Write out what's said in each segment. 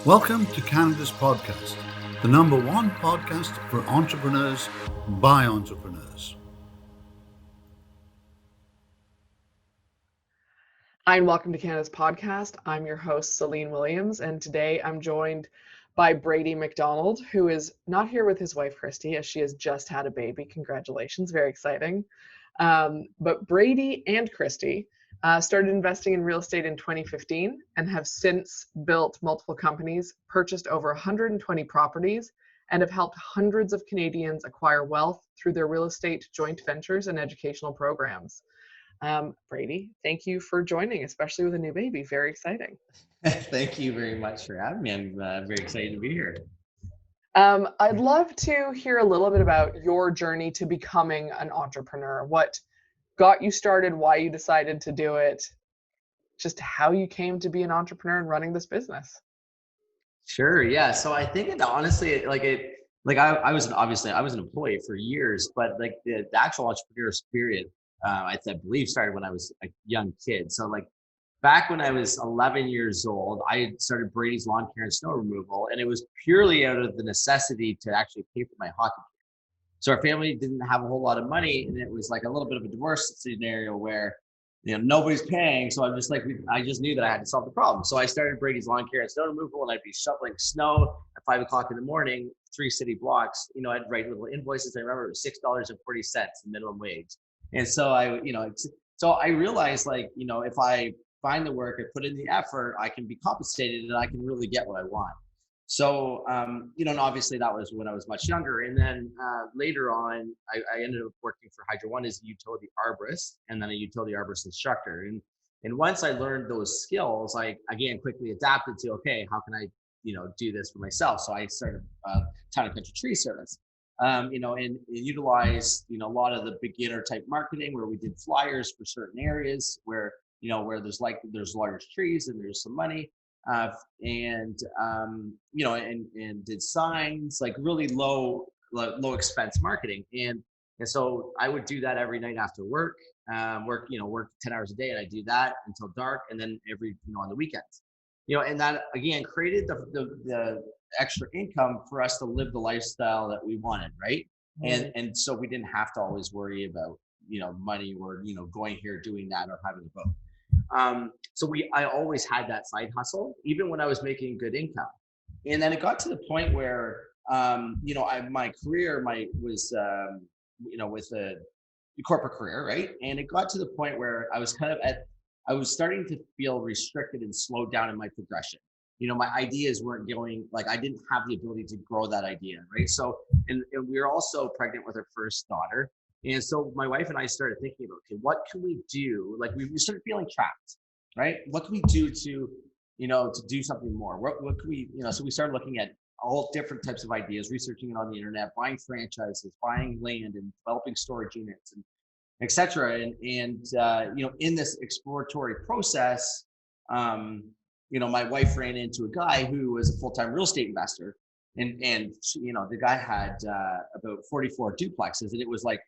Welcome to Canada's podcast, the number one podcast for entrepreneurs by entrepreneurs. Hi, and welcome to Canada's podcast. I'm your host, Celine Williams, and today I'm joined by Brady McDonald, who is not here with his wife, Christy, as she has just had a baby. Congratulations, very exciting. But Brady and Christy started investing in real estate in 2015 and have since built multiple companies, purchased over 120 properties, and have helped hundreds of Canadians acquire wealth through their real estate joint ventures and educational programs. Brady, thank you for joining, especially with a new baby. Very exciting. Thank you very much for having me. I'm very excited to be here. I'd love to hear a little bit about your journey to becoming an entrepreneur. What got you started, why you decided to do it, just how you came to be an entrepreneur and running this business. Sure. Yeah. So I think I was an employee for years, but like the actual entrepreneur period, I believe started when I was a young kid. So like back when I was 11 years old, I had started Brady's lawn care and snow removal, and it was purely out of the necessity to actually pay for my hockey. So our family didn't have a whole lot of money, and it was like a little bit of a divorce scenario where, nobody's paying. So I just knew that I had to solve the problem. So I started Brady's lawn care and snow removal, and I'd be shoveling snow at 5 o'clock in the morning, 3 city blocks. I'd write little invoices. I remember it was $6.40 minimum wage. And so I realized if I find the work, I put in the effort, I can be compensated and I can really get what I want. So, and obviously that was when I was much younger. And then later on, I ended up working for Hydro One as a utility arborist and then a utility arborist instructor. And once I learned those skills, I, again, quickly adapted to, okay, how can I, do this for myself? So I started Town and Country Tree Service, and utilized, a lot of the beginner type marketing where we did flyers for certain areas where there's large trees and there's some money. And did signs, like really low expense marketing. And so I would do that every night after work, work 10 hours a day. And I do that until dark. And then on the weekends, and that again created the extra income for us to live the lifestyle that we wanted. Right. Mm-hmm. And so we didn't have to always worry about, money or, going here, doing that, or having a boat. I always had that side hustle, even when I was making good income. And then it got to the point where, my career was with a corporate career, right? And it got to the point where I was I was starting to feel restricted and slowed down in my progression. My ideas weren't going, like, I didn't have the ability to grow that idea, right? So, and we were also pregnant with our first daughter. And so my wife and I started thinking about, okay, what can we do? Like we started feeling trapped, right? What can we do to do something more? What can we, so we started looking at all different types of ideas, researching it on the internet, buying franchises, buying land and developing storage units and et cetera. And in this exploratory process, my wife ran into a guy who was a full-time real estate investor. And the guy had about 44 duplexes, and it was like,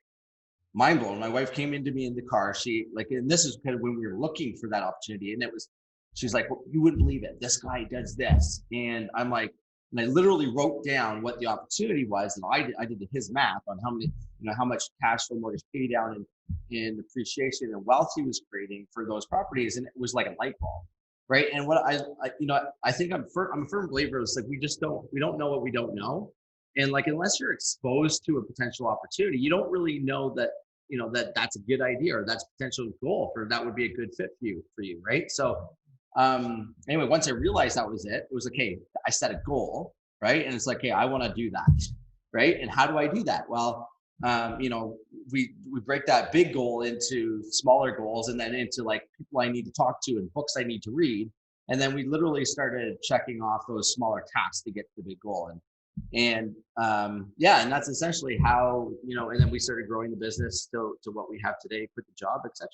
mind blown. My wife came into me in the car. And this is kind of when we were looking for that opportunity. And she's like, well, you wouldn't believe it. This guy does this. And I'm like, and I literally wrote down what the opportunity was. And I did his math on how much cash flow, mortgage pay down and appreciation and wealth he was creating for those properties. And it was like a light bulb. Right. And what I think I'm a firm believer is like, we don't know what we don't know. And like, unless you're exposed to a potential opportunity, you don't really know that, that's a good idea or that's a potential goal for that would be a good fit for you. Right. So, anyway, once I realized that was it was okay. I set a goal, right. And it's like, hey, I want to do that. Right. And how do I do that? Well, we break that big goal into smaller goals and then into like people I need to talk to and books I need to read. And then we literally started checking off those smaller tasks to get to the big goal. And and that's essentially how, and then we started growing the business to what we have today, quit the job, etc.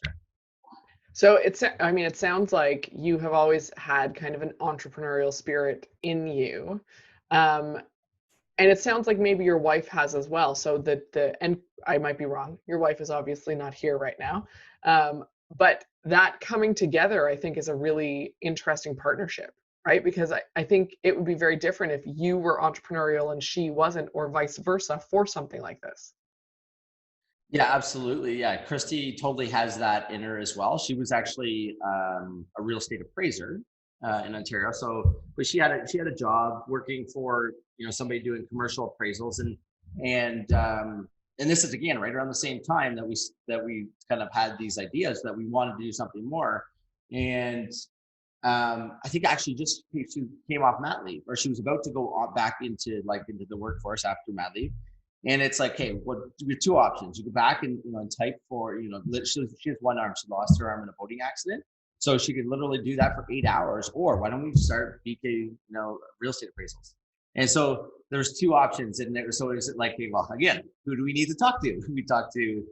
So it sounds like you have always had kind of an entrepreneurial spirit in you. And it sounds like maybe your wife has as well. So and I might be wrong. Your wife is obviously not here right now. But that coming together, I think, is a really interesting partnership. right? Because I think it would be very different if you were entrepreneurial and she wasn't, or vice versa for something like this. Yeah, absolutely. Yeah, Christy totally has that in her as well. She was actually a real estate appraiser in Ontario. So, but she had a job working for somebody doing commercial appraisals, and this is again right around the same time that we kind of had these ideas that we wanted to do something more, and I think actually just she came off mat leave, or she was about to go back into the workforce after mat leave. And it's like, hey, well, you have two options. You go back and type for, she has one arm. She lost her arm in a boating accident. So she could literally do that for 8 hours. Or why don't we start BK, real estate appraisals? And so there's two options. And so is it like, hey, well, again, who do we need to talk to? We talk to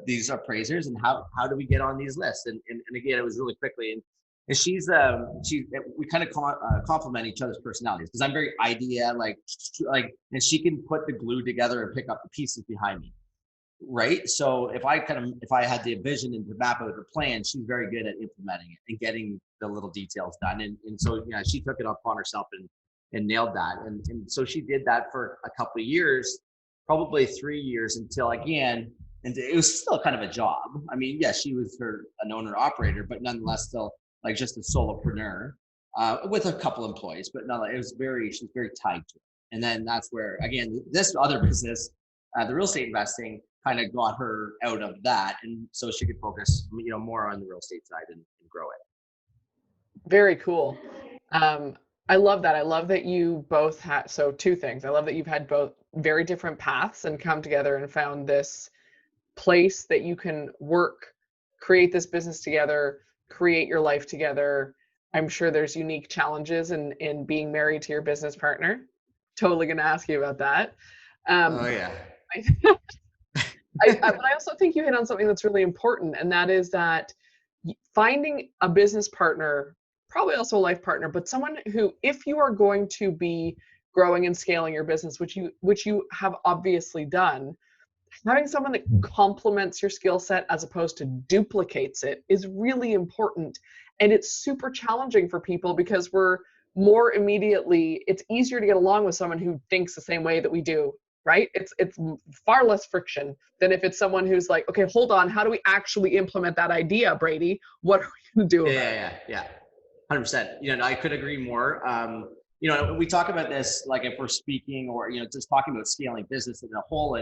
these appraisers, and how do we get on these lists? And again, it was really quickly. And we kind of complement each other's personalities, because I'm very idea and she can put the glue together and pick up the pieces behind me, right? So if I had the vision and to map out her plan, she's very good at implementing it and getting the little details done. And so she took it upon herself and nailed that. And so she did that for a couple of years, probably 3 years, until again, and it was still kind of a job. I mean, yes, she was an owner operator, but nonetheless still like just a solopreneur with a couple employees, but no, she's very tied to it. And then that's where, again, this other business, the real estate investing, kind of got her out of that. And so she could focus, more on the real estate side and grow it. Very cool. I love that. I love that you both had, so two things. I love that you've had both very different paths and come together and found this place that you can work, create this business together, create your life together. I'm sure there's unique challenges in being married to your business partner. Totally going to ask you about that. Oh yeah. But I also think you hit on something that's really important, and that is that finding a business partner, probably also a life partner, but someone who, if you are going to be growing and scaling your business, which you have obviously done, having someone that complements your skill set as opposed to duplicates it is really important. And it's super challenging for people because it's easier to get along with someone who thinks the same way that we do, right? It's far less friction than if it's someone who's like, okay, hold on, how do we actually implement that idea, Brady? What are we going to do about it? Yeah. 100%. I could agree more. We talk about this, like if we're speaking or, just talking about scaling business in a whole,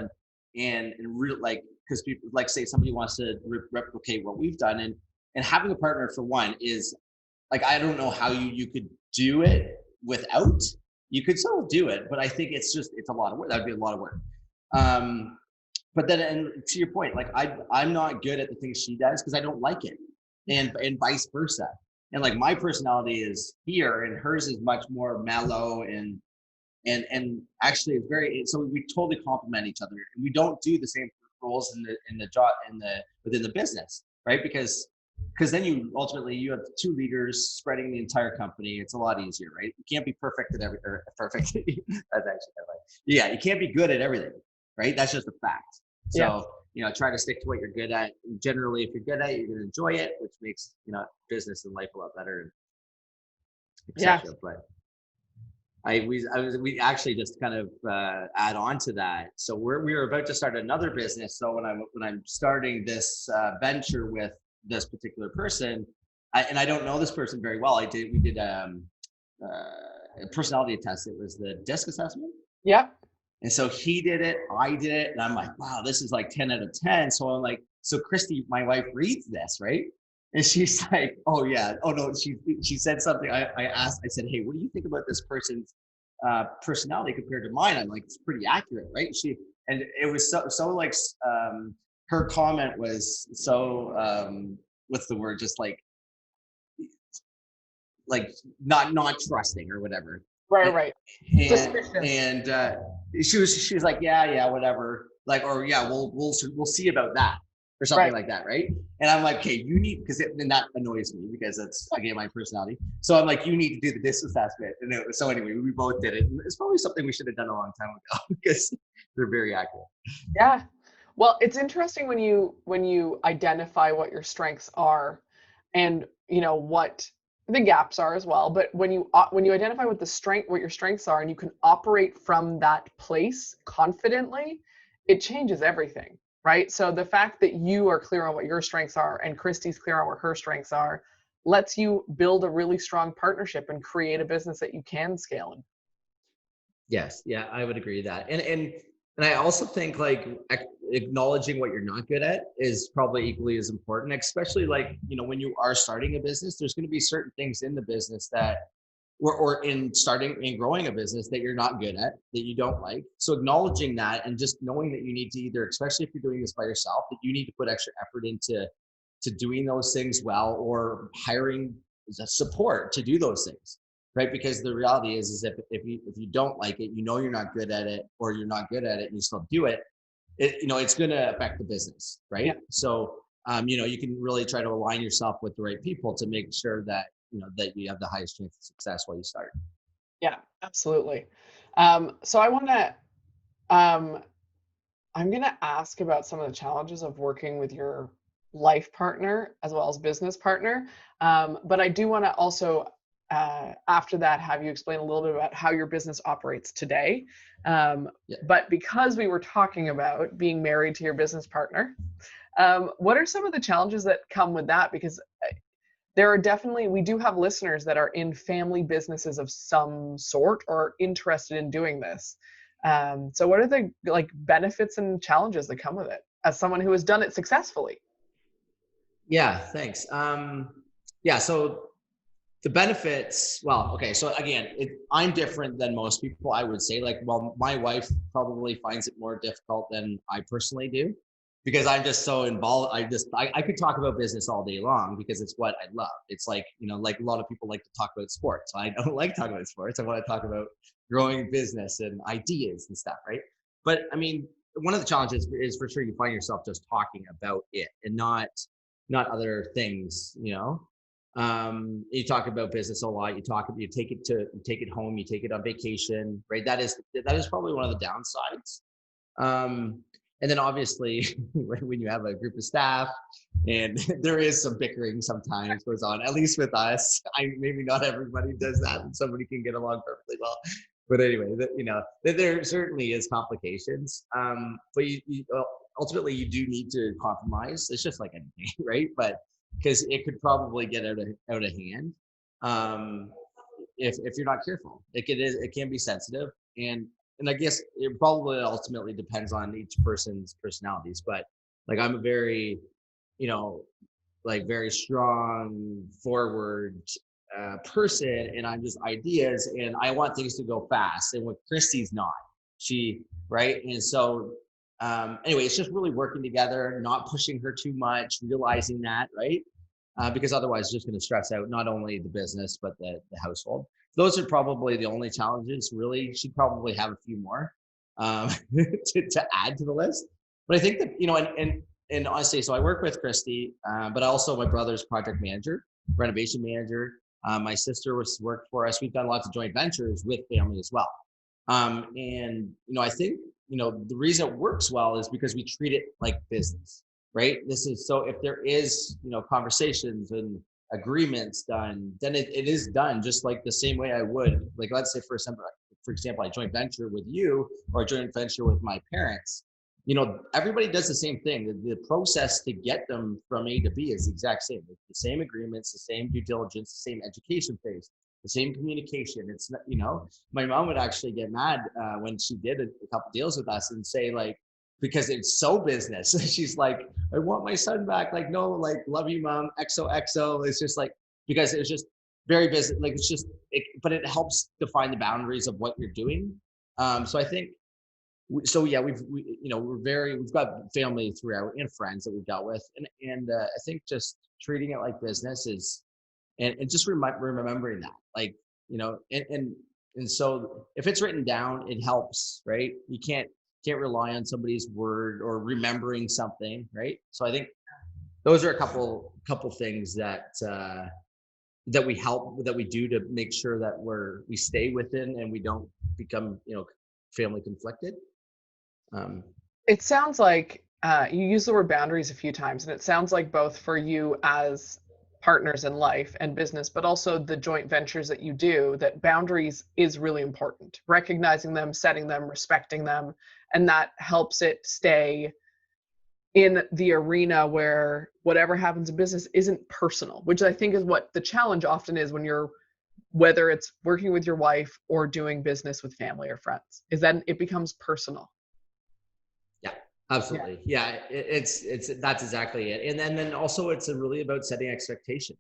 and real, like, because people, like, say somebody wants to replicate what we've done, and having a partner, for one, is like, I don't know how you could do it without. You could still do it, but I think it's a lot of work. That'd be a lot of work. But then, and to your point, like I'm not good at the things she does because I don't like it, and vice versa. And like my personality is here, and hers is much more mellow and actually it's very, so we totally complement each other, and we don't do the same roles in the job within the business, right? Because then you have two leaders spreading the entire company. It's a lot easier, right? You can't be perfect at perfect. That's actually kind of like, yeah, you can't be good at everything, right? That's just a fact. So try to stick to what you're good at. And generally, if you're good at it, you're going to enjoy it, which makes business and life a lot better. Yeah. But we actually just kind of add on to that. So we were about to start another business. So when I'm starting this venture with this particular person, and I don't know this person very well. We did a personality test. It was the DISC assessment. Yep. And so he did it, I did it, and I'm like, wow, this is like 10 out of 10. So I'm like, so Christy, my wife, reads this, right? And she's like, oh yeah, oh no, she said something. I said, hey, what do you think about this person's personality compared to mine? I'm like, it's pretty accurate, right? And it was so like, her comment was so, what's the word? Just like not trusting or whatever. Right. And she was like, yeah, whatever. Like, or yeah, we'll see about that or something like that, right? And I'm like, okay, you need, and that annoys me because that's again my personality. So I'm like, you need to do the DISC assessment. And so anyway, we both did it. And it's probably something we should have done a long time ago because they're very accurate. Yeah. Well, it's interesting when you identify what your strengths are and what the gaps are as well. But when you identify what your strengths are, and you can operate from that place confidently, it changes everything, right? So the fact that you are clear on what your strengths are and Christy's clear on what her strengths are lets you build a really strong partnership and create a business that you can scale in. Yes, yeah, I would agree with that. And I also think like acknowledging what you're not good at is probably equally as important, especially like, when you are starting a business, there's going to be certain things in the business that or in starting and growing a business that you're not good at, that you don't like. So acknowledging that and just knowing that you need to either, especially if you're doing this by yourself, that you need to put extra effort into doing those things well, or hiring support to do those things, right? Because the reality is if you don't like it, you're not good at it, or you're not good at it and you still do it, it's going to affect the business, right? Yeah. So you can really try to align yourself with the right people to make sure that that you have the highest chance of success while you start. Yeah, absolutely. So I'm going to ask about some of the challenges of working with your life partner as well as business partner. But I do want to also, after that, have you explain a little bit about how your business operates today. Yeah. But because we were talking about being married to your business partner, what are some of the challenges that come with that? Because there are definitely, we do have listeners that are in family businesses of some sort or interested in doing this. So what are the benefits and challenges that come with it as someone who has done it successfully? Yeah, thanks. Yeah, so the benefits, well, okay, so again, I'm different than most people, I would say. Like, well, my wife probably finds it more difficult than I personally do, because I'm just so involved. I could talk about business all day long because it's what I love. It's like, like a lot of people like to talk about sports. I don't like talking about sports. I want to talk about growing business and ideas and stuff, right? But I mean, one of the challenges is for sure you find yourself just talking about it and not other things. You talk about business a lot. You take it home, you take it on vacation, right? That is probably one of the downsides. And then obviously when you have a group of staff, and there is some bickering sometimes goes on, at least with us. Maybe not everybody does that, and somebody can get along perfectly well. But anyway, there certainly is complications. But ultimately you do need to compromise. It's just like anything, right? But because it could probably get out of hand if you're not careful. It can be sensitive, and I guess it probably ultimately depends on each person's personalities. But like, I'm a very, very strong, forward person, and I'm just ideas, and I want things to go fast. And what Christy's not, right? And so anyway, it's just really working together, not pushing her too much, realizing that, right? Because otherwise it's just going to stress out not only the business, but the household. Those are probably the only challenges, really. She'd probably have a few more to add to the list. But I think that, and honestly, so I work with Christy, but also my brother's project manager, renovation manager. My sister worked for us. We've done lots of joint ventures with family as well. And, I think, the reason it works well is because we treat it like business, right? This is, so if there is, conversations and agreements done, then it is done just like the same way I would, like, let's say for example, I joint venture with you, or a joint venture with my parents. Everybody does the same thing. The process to get them from A to B is the exact same. It's the same agreements, the same due diligence, the same education phase, the same communication. It's not, my mom would actually get mad when she did a couple deals with us and say, like, because it's so business. She's like, I want my son back. Like, no, like, love you, mom. XOXO. It's just like, because it was just very busy. Like, it's just, but it helps define the boundaries of what you're doing. So I think, so yeah, we've got family throughout and friends that we've dealt with. And I think just treating it like business is, and just remembering that, like, and so if it's written down, it helps, right? You can't rely on somebody's word or remembering something, right? So I think those are a couple things that we do to make sure that we stay within and we don't become, family conflicted. It sounds like you use the word boundaries a few times, and it sounds like both for you as partners in life and business, but also the joint ventures that you do, that boundaries is really important. Recognizing them, setting them, respecting them, and that helps it stay in the arena where whatever happens in business isn't personal, which I think is what the challenge often is when you're, whether it's working with your wife or doing business with family or friends, is that it becomes personal. Yeah, absolutely. Yeah, it's that's exactly it. And then also it's really about setting expectation,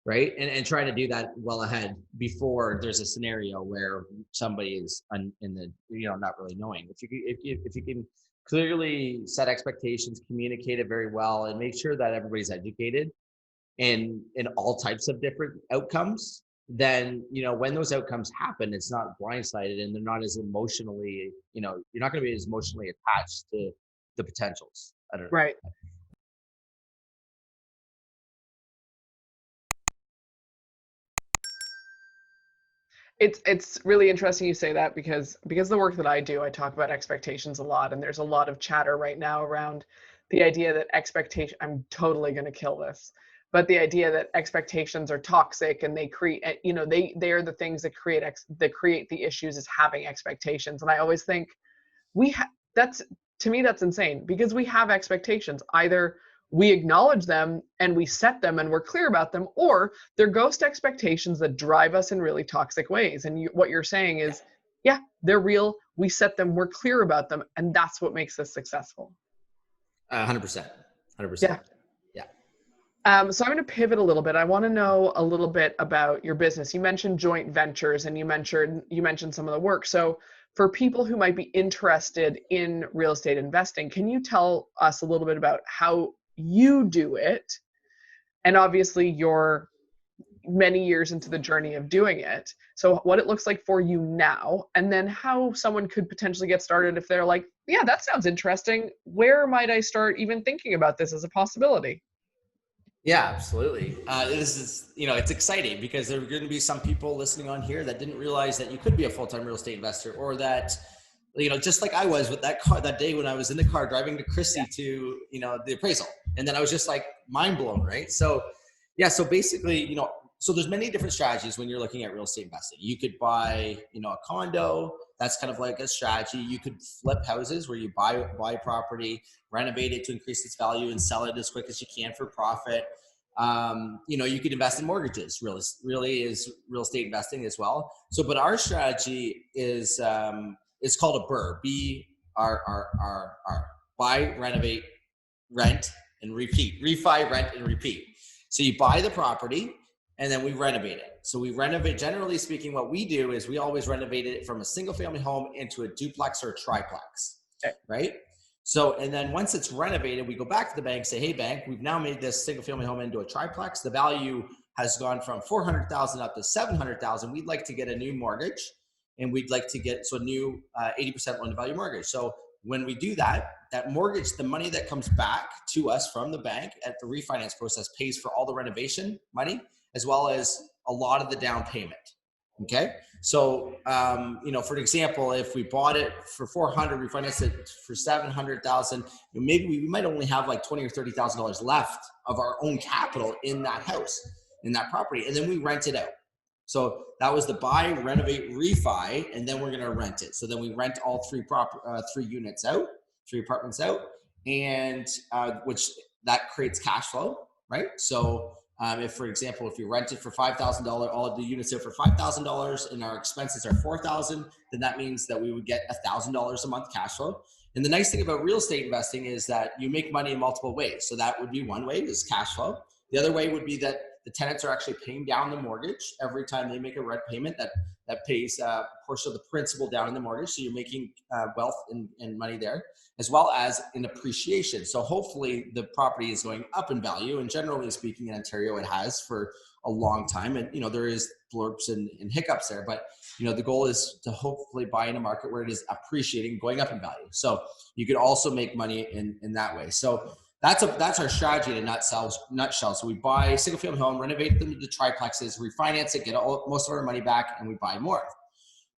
right? And trying to do that well ahead before there's a scenario where somebody is in the, not really knowing. If you can clearly set expectations, communicate it very well, and make sure that everybody's educated in all types of different outcomes, then when those outcomes happen, it's not blindsided, and they're not as emotionally, you're not going to be as emotionally attached to the potentials. I don't know. Right. It's really interesting you say that, because the work that I do, I talk about expectations a lot, and there's a lot of chatter right now around the idea that expectation, I'm totally going to kill this, but the idea that expectations are toxic, and they create, they are the things that create the issues, is having expectations. And I always think that's, to me, that's insane, because we have expectations. Either we acknowledge them and we set them and we're clear about them, or they're ghost expectations that drive us in really toxic ways. And what you're saying is, yeah, they're real. We set them, we're clear about them, and that's what makes us successful. 100%. Yeah. Yeah. So I'm going to pivot a little bit. I want to know a little bit about your business. You mentioned joint ventures, and you mentioned some of the work. So for people who might be interested in real estate investing, can you tell us a little bit about how you do it? And obviously you're many years into the journey of doing it. So what it looks like for you now, and then how someone could potentially get started if they're like, yeah, that sounds interesting. Where might I start even thinking about this as a possibility? Yeah, absolutely. This is, it's exciting because there are going to be some people listening on here that didn't realize that you could be a full-time real estate investor, or that, just like I was with that car that day when I was in the car driving to Chrissy to, the appraisal. And then I was just like mind blown, right? So, yeah, so basically, so there's many different strategies when you're looking at real estate investing. You could buy, a condo. That's kind of like a strategy. You could flip houses where you buy property, renovate it to increase its value, and sell it as quick as you can for profit. You could invest in mortgages. Really is real estate investing as well. So, but our strategy is it's called a BRRRR. BRRRR. Buy, renovate, rent, and repeat. Refi, rent, and repeat. So you buy the property, and then we renovate it. So we renovate, generally speaking, what we do is we always renovate it from a single family home into a duplex or a triplex, okay, right? So, and then once it's renovated, we go back to the bank, say, hey bank, we've now made this single family home into a triplex. The value has gone from 400,000 up to 700,000. We'd like to get a new mortgage, and we'd like to get a new 80% loan to value mortgage. So when we do that mortgage, the money that comes back to us from the bank at the refinance process pays for all the renovation money, as well as a lot of the down payment. Okay. So, for example, if we bought it for 400, we financed it for 700,000, maybe we might only have like $20,000 or $30,000 left of our own capital in that house, in that property. And then we rent it out. So that was the buy, renovate, refi, and then we're going to rent it. So then we rent all three units out, 3 apartments out, and which that creates cash flow, right? So if, for example, if you rent it for $5,000, all of the units out for $5,000, and our expenses are $4,000, then that means that we would get $1,000 a month cash flow. And the nice thing about real estate investing is that you make money in multiple ways. So that would be one way, is cash flow. The other way would be that the tenants are actually paying down the mortgage every time they make a rent payment that pays a portion of the principal down in the mortgage. So you're making wealth and money there, as well as in appreciation. So hopefully the property is going up in value. And generally speaking, in Ontario, it has for a long time. And, there is blurps and hiccups there, but, the goal is to hopefully buy in a market where it is appreciating, going up in value. So you could also make money in that way. So that's our strategy in a nutshell. So we buy a single family home, renovate them into triplexes, refinance it, get most of our money back, and we buy more.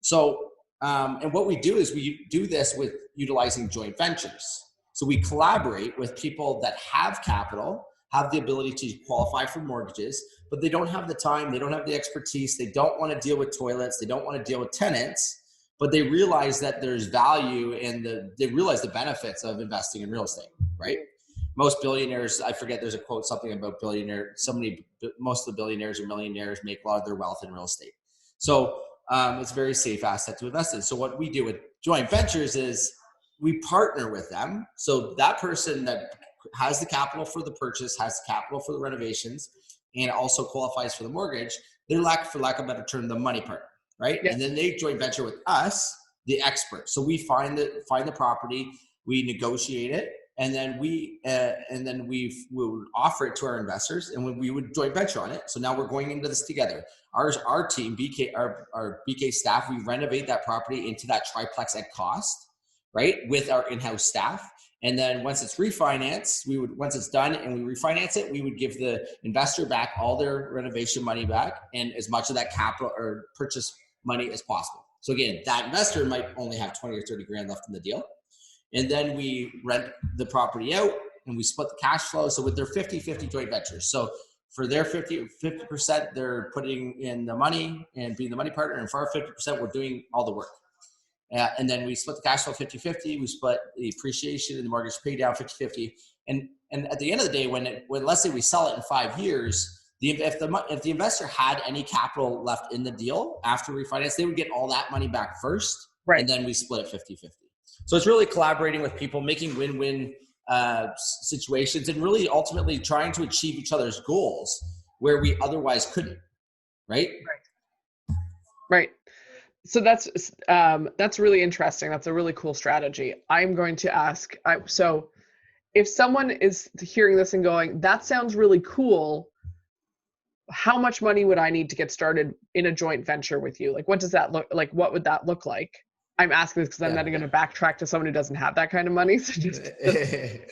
So, and what we do is we do this with utilizing joint ventures. So we collaborate with people that have capital, have the ability to qualify for mortgages, but they don't have the time, they don't have the expertise, they don't want to deal with toilets, they don't want to deal with tenants, but they realize that there's value and they realize the benefits of investing in real estate, right? Most billionaires, I forget, there's a quote, something about most of the billionaires or millionaires make a lot of their wealth in real estate. So it's a very safe asset to invest in. So what we do with joint ventures is we partner with them. So that person that has the capital for the purchase, has the capital for the renovations, and also qualifies for the mortgage, they're for lack of a better term, the money partner, right? Yeah. And then they joint venture with us, the expert. So we find the property, we negotiate it, and then we would offer it to our investors, and we would joint venture on it. So now we're going into this together. Our team, our BK staff, we renovate that property into that triplex at cost, right, with our in-house staff. And then once it's refinanced, once it's done and we refinance it, we would give the investor back all their renovation money back and as much of that capital or purchase money as possible. So again, that investor might only have 20 or 30 grand left in the deal. And then we rent the property out and we split the cash flow. So with their 50-50 joint ventures. So for their 50%, they're putting in the money and being the money partner. And for our 50%, we're doing all the work. And then we split the cash flow 50-50. We split the appreciation and the mortgage pay down 50-50. And at the end of the day, when let's say we sell it in 5 years, if the investor had any capital left in the deal after refinance, they would get all that money back first, right? And then we split it 50-50. So it's really collaborating with people, making win-win situations, and really ultimately trying to achieve each other's goals where we otherwise couldn't, right? Right. So that's really interesting. That's a really cool strategy. I'm going to ask, so if someone is hearing this and going, that sounds really cool, how much money would I need to get started in a joint venture with you? Like, what does that look like? What would that look like? I'm asking this because I'm then going to backtrack to someone who doesn't have that kind of money. So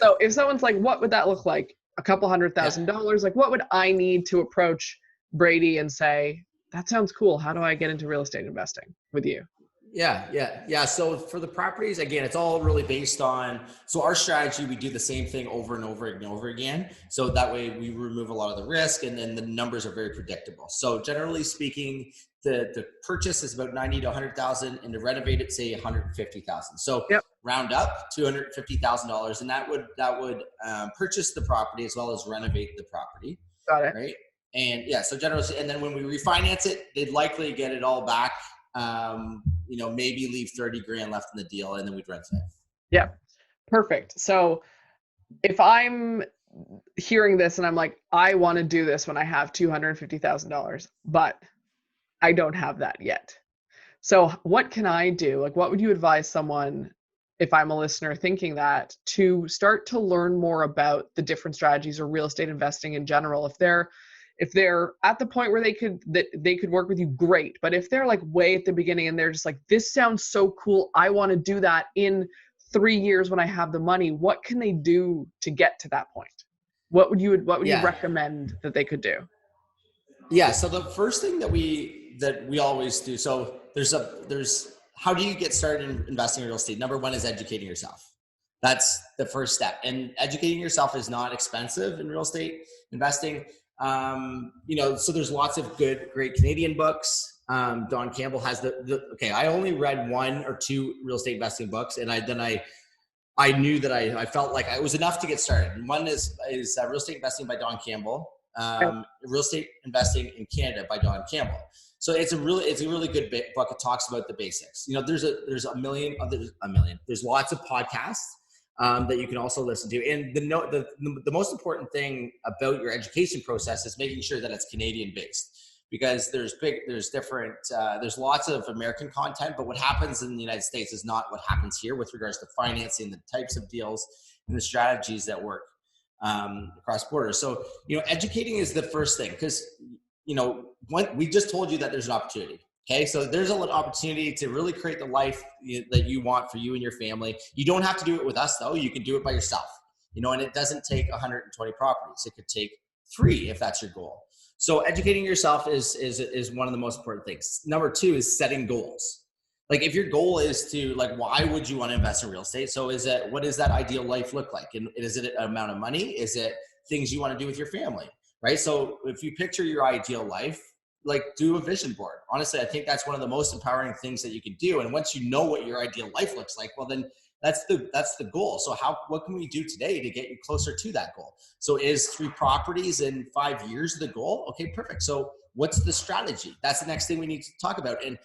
so if someone's like, what would that look like? A couple $100,000? Like, what would I need to approach Brady and say, that sounds cool. How do I get into real estate investing with you? Yeah. So for the properties, again, it's all really based on, so our strategy, we do the same thing over and over and over again. So that way we remove a lot of the risk and then the numbers are very predictable. So generally speaking, the purchase is about 90 to 100,000 and to renovate it, say 150,000. So round up $250,000 and that would purchase the property as well as renovate the property. Got it. Right. And so generally, and then when we refinance it, they'd likely get it all back. Maybe leave 30 grand left in the deal and then we'd rent it. Yeah. Perfect. So if I'm hearing this and I'm like, I want to do this when I have $250,000, but I don't have that yet. So what can I do? Like, what would you advise someone, if I'm a listener thinking that, to start to learn more about the different strategies or real estate investing in general? If they're at the point where they could work with you, great. But if they're like way at the beginning and they're just like, this sounds so cool, I want to do that in 3 years when I have the money, what can they do to get to that point? What would you recommend that they could do? Yeah. So the first thing that we always do, so there's how do you get started in investing in real estate? Number one is educating yourself. That's the first step. And educating yourself is not expensive in real estate investing. So there's lots of great Canadian books. Don Campbell has I only read 1 or 2 real estate investing books. And I knew that I felt like it was enough to get started. And one is Real Estate Investing by Don Campbell, Real Estate Investing in Canada by Don Campbell. So it's a really good book. It talks about the basics. There's lots of podcasts that you can also listen to. And the most important thing about your education process is making sure that it's Canadian based, because there's lots of American content, but what happens in the United States is not what happens here with regards to financing, the types of deals and the strategies that work across borders. So, educating is the first thing, because, we just told you that there's an opportunity. Okay, so there's an opportunity to really create the life that you want for you and your family. You don't have to do it with us, though. You can do it by yourself, and it doesn't take 120 properties. It could take 3 if that's your goal. So educating yourself is one of the most important things. Number 2 is setting goals. Like, if your goal is to, why would you want to invest in real estate? So what does that ideal life look like? And is it an amount of money? Is it things you want to do with your family, right? So if you picture your ideal life, like do a vision board. Honestly, I think that's one of the most empowering things that you can do. And once you know what your ideal life looks like, well, then that's the goal. So what can we do today to get you closer to that goal? So is 3 properties in 5 years the goal? Okay, perfect. So what's the strategy? That's the next thing we need to talk about. And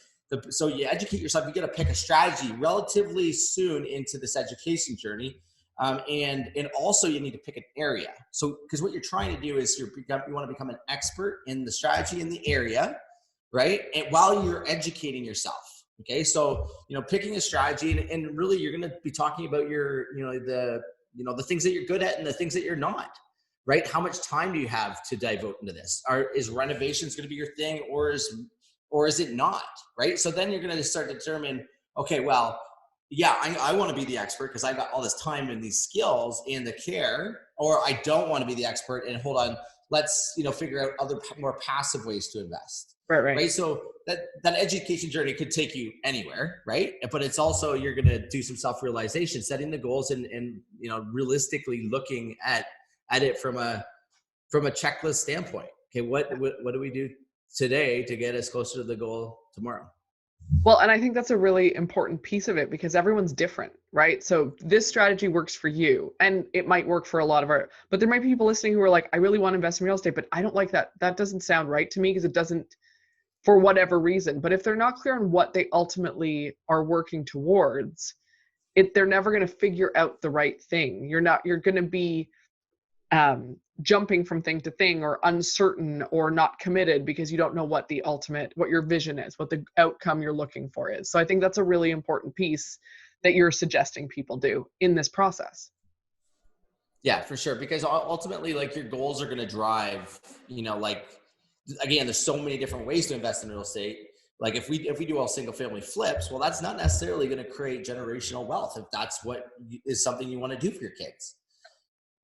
so you educate yourself. You got to pick a strategy relatively soon into this education journey. And also you need to pick an area. So, because what you're trying to do is you want to become an expert in the strategy in the area, right? And while you're educating yourself. Okay. So, picking a strategy and really you're going to be talking about the things that you're good at and the things that you're not, right? How much time do you have to devote into this? Is renovations going to be your thing or is it not, right? So then you're going to start to determine, okay, well, yeah, I want to be the expert because I got all this time and these skills and the care, or I don't want to be the expert and hold on, let's, figure out other more passive ways to invest. Right. So that education journey could take you anywhere, right? But it's also, you're going to do some self-realization, setting the goals and realistically looking at it from a checklist standpoint. Okay. What do we do today to get us closer to the goal tomorrow? Well, and I think that's a really important piece of it because everyone's different, right? So this strategy works for you and it might work for a lot of but there might be people listening who are like, I really want to invest in real estate, but I don't like that. That doesn't sound right to me because it doesn't, for whatever reason. But if they're not clear on what they ultimately are working towards, they're never going to figure out the right thing. You're going to be jumping from thing to thing or uncertain or not committed because you don't know what your vision is, what the outcome you're looking for is. So I think that's a really important piece that you're suggesting people do in this process. Yeah, for sure. Because ultimately, like, your goals are going to drive, again, there's so many different ways to invest in real estate. Like if we do all single family flips, well, that's not necessarily going to create generational wealth if that's what is something you want to do for your kids.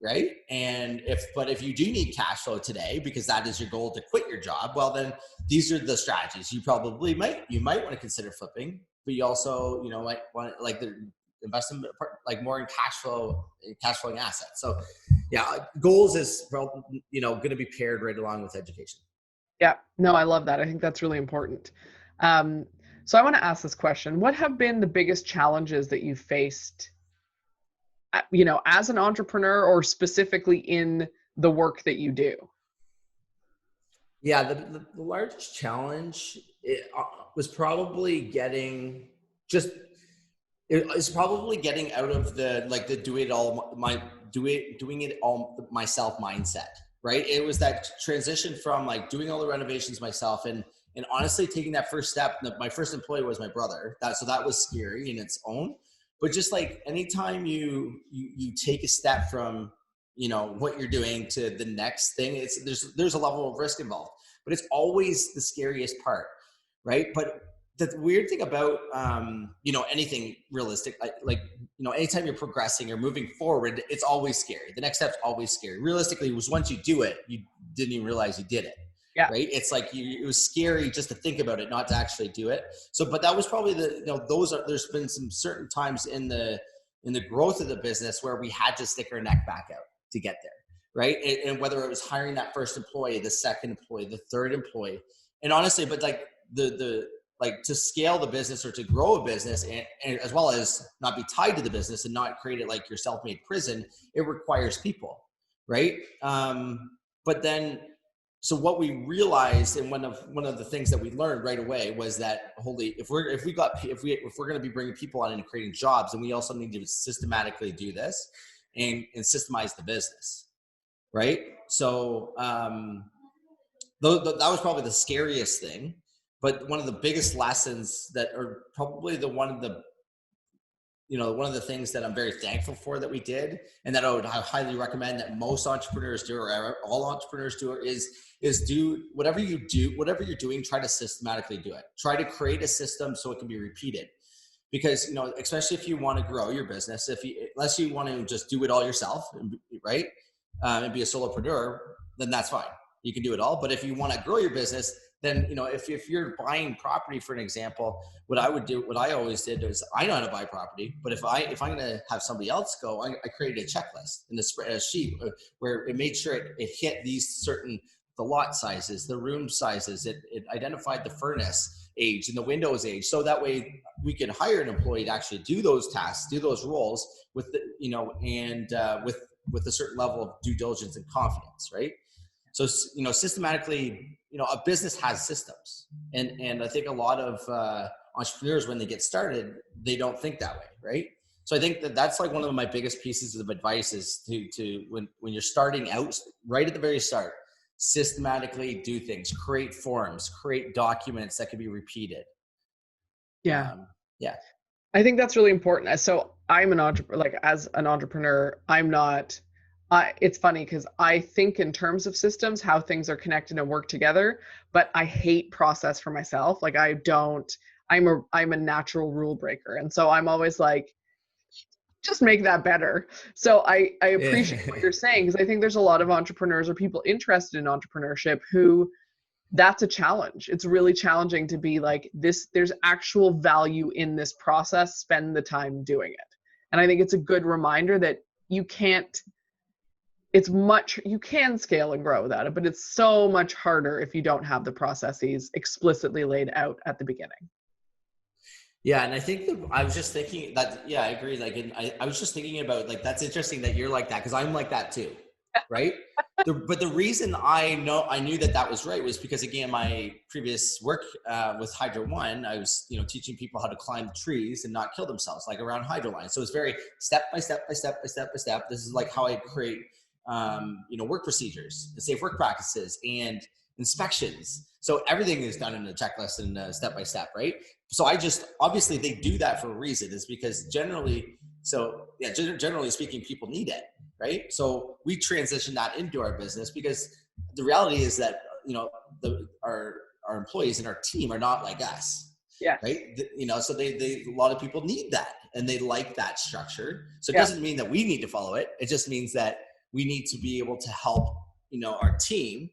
Right. And if you do need cash flow today, because that is your goal to quit your job, well, then these are the strategies you might want to consider flipping, but you also, might want to invest in more in cash flowing assets. So yeah, goals is, going to be paired right along with education. Yeah, no, I love that. I think that's really important. So I want to ask this question. What have been the biggest challenges that you've faced as an entrepreneur or specifically in the work that you do? Yeah, the largest challenge was probably getting out of the doing it all myself mindset, right? It was that transition from doing all the renovations myself and honestly taking that first step. My first employee was my brother. So that was scary in its own. But just anytime you take a step from, what you're doing to the next thing, there's a level of risk involved, but it's always the scariest part. Right. But the weird thing about, anything realistic, anytime you're progressing or moving forward, it's always scary. The next step's always scary. Realistically, it was once you do it, you didn't even realize you did it. Yeah. Right. It's it was scary just to think about it, not to actually do it. So, but that was probably there's been some certain times in the growth of the business where we had to stick our neck back out to get there. Right. And whether it was hiring that first employee, the second employee, the third employee, and honestly, but to scale the business or to grow a business and as well as not be tied to the business and not create it like your self-made prison, it requires people. Right. But then, so what we realized, and one of the things that we learned right away was that if we're going to be bringing people on and creating jobs, then we also need to systematically do this and systemize the business, right? So that was probably the scariest thing, but one of the biggest lessons that are probably one of the things that I'm very thankful for that we did, and that I highly recommend that most entrepreneurs do, or all entrepreneurs do, is do whatever you're doing, try to systematically do it. Try to create a system so it can be repeated. Because, especially if you want to grow your business, unless you want to just do it all yourself, right? And be a solopreneur, then that's fine. You can do it all. But if you want to grow your business, then, if you're buying property, for an example, what I always did is, I know how to buy property, but if I'm going to have somebody else go, I created a checklist in a sheet where it made sure it hit these certain, the lot sizes, the room sizes, it identified the furnace age and the windows age. So that way we can hire an employee to actually do those tasks, do those roles with the, with a certain level of due diligence and confidence, right? So, systematically, a business has systems. And I think a lot of entrepreneurs, when they get started, they don't think that way, right? So I think that's like one of my biggest pieces of advice is to when you're starting out, right at the very start, systematically do things, create forms, create documents that can be repeated. Yeah. Yeah. I think that's really important. So I'm an entrepreneur, like as an entrepreneur, I'm not, it's funny because I think in terms of systems, how things are connected and work together, but I hate process for myself. Like I'm a natural rule breaker. And so I'm always like, just make that better. So I appreciate what you're saying, because I think there's a lot of entrepreneurs or people interested in entrepreneurship who that's a challenge. It's really challenging to be like this, there's actual value in this process, spend the time doing it. And I think it's a good reminder that you can scale and grow without it, but it's so much harder if you don't have the processes explicitly laid out at the beginning. Yeah. And I think I was just thinking that, I agree. Like, I was just thinking about, like, that's interesting that you're like that, because I'm like that too. Right. But the reason I knew that was right was because, again, my previous work with Hydro One, I was, teaching people how to climb trees and not kill themselves, like around hydro lines. So it's very step by step by step by step by step. This is like how I create, work procedures, and safe work practices, and inspections. So everything is done in a checklist and step by step, right? So obviously they do that for a reason. Is because generally speaking, people need it, right? So we transition that into our business, because the reality is that, our employees and our team are not like us. Yeah. Right. So a lot of people need that, and they like that structure. So it doesn't mean that we need to follow it. It just means that we need to be able to help, our team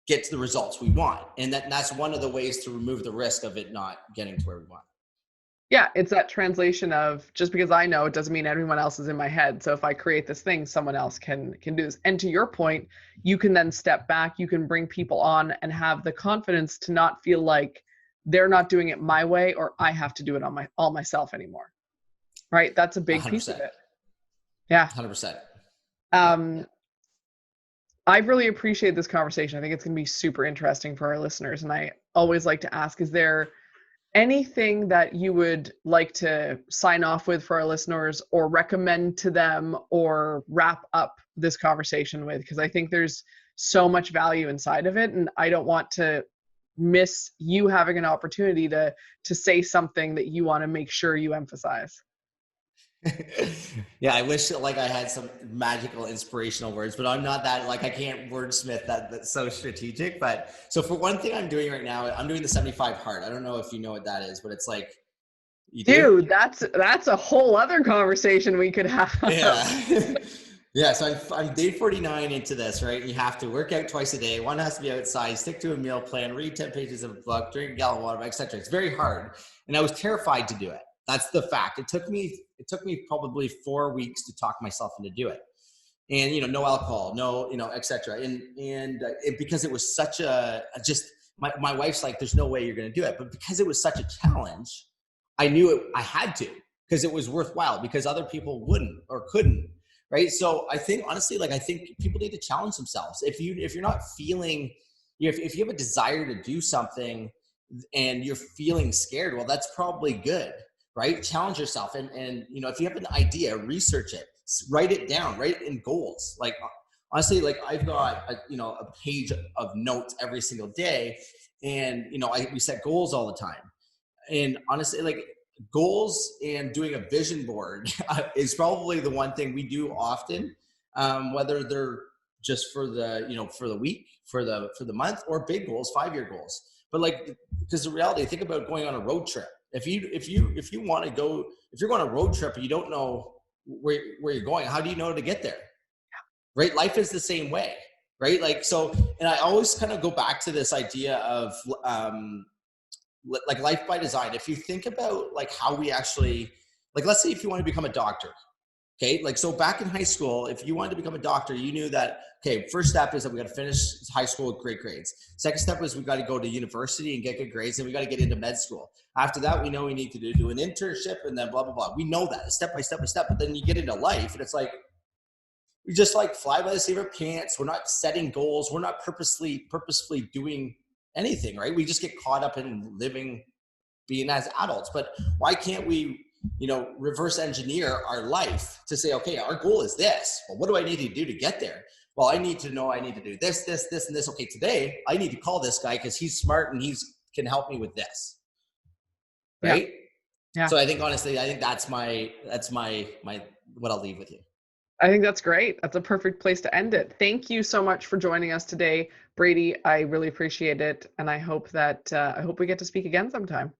get to the results we want. And that's one of the ways to remove the risk of it not getting to where we want. Yeah, it's that translation of, just because I know, it doesn't mean everyone else is in my head. So if I create this thing, someone else can do this. And to your point, you can then step back, you can bring people on and have the confidence to not feel like they're not doing it my way, or I have to do it all myself anymore. Right? That's a big 100%. piece of it. Yeah. 100%. I really appreciate this conversation. I think it's going to be super interesting for our listeners. And I always like to ask, is there anything that you would like to sign off with for our listeners, or recommend to them, or wrap up this conversation with? Because I think there's so much value inside of it, and I don't want to miss you having an opportunity to say something that you want to make sure you emphasize. Yeah, I wish I had some magical inspirational words, but I'm not that, I can't wordsmith that's so strategic. But so for one thing I'm doing right now, I'm doing the 75 hard. I don't know if you know what that is, but it's like, dude, that's a whole other conversation we could have. Yeah. Yeah. So I'm day 49 into this, right? You have to work out twice a day. One has to be outside, stick to a meal plan, read 10 pages of a book, drink a gallon of water, etc. It's very hard. And I was terrified to do it. That's the fact. It took me probably 4 weeks to talk myself into do it. And, no alcohol, no, et cetera. And because it was such my wife's like, there's no way you're going to do it. But because it was such a challenge, I knew I had to, because it was worthwhile, because other people wouldn't or couldn't. Right. So I think, honestly, I think people need to challenge themselves. If you're not feeling, if you have a desire to do something and you're feeling scared, well, that's probably good. Right? Challenge yourself. And if you have an idea, research it, write it down, write it in goals. Honestly, I've got a page of notes every single day, and, we set goals all the time. And honestly, goals and doing a vision board is probably the one thing we do often, whether they're just for the, for the week, for the month, or big goals, 5-year goals. But because the reality, think about going on a road trip. If you want to go, if you're going on a road trip and you don't know where you're going, how do you know to get there? Right? Life is the same way, right? Like, so, and I always kind of go back to this idea of like life by design. If you think about like how we actually, like, let's say if you want to become a doctor, okay, like, so back in high school, if you wanted to become a doctor, you knew that, okay, first step is that we got to finish high school with great grades. Second step is we got to go to university and get good grades, and we got to get into med school. After that, we know we need to do an internship, and then blah, blah, blah. We know that step by step by step, but then you get into life and it's like, we just like fly by the seat of our pants. We're not setting goals. We're not purposefully doing anything, right? We just get caught up in living, being as adults. But why can't we, reverse engineer our life to say, okay, our goal is this. Well, what do I need to do to get there? Well, I need to know I need to do this, this, this, and this. Okay, today I need to call this guy because he's smart and can help me with this. Right? Yeah. So I think, honestly, that's my what I'll leave with you. I think that's great. That's a perfect place to end it. Thank you so much for joining us today, Brady. I really appreciate it. And I hope we get to speak again sometime.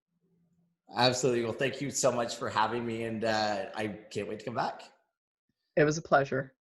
Absolutely. Well, thank you so much for having me. And I can't wait to come back. It was a pleasure.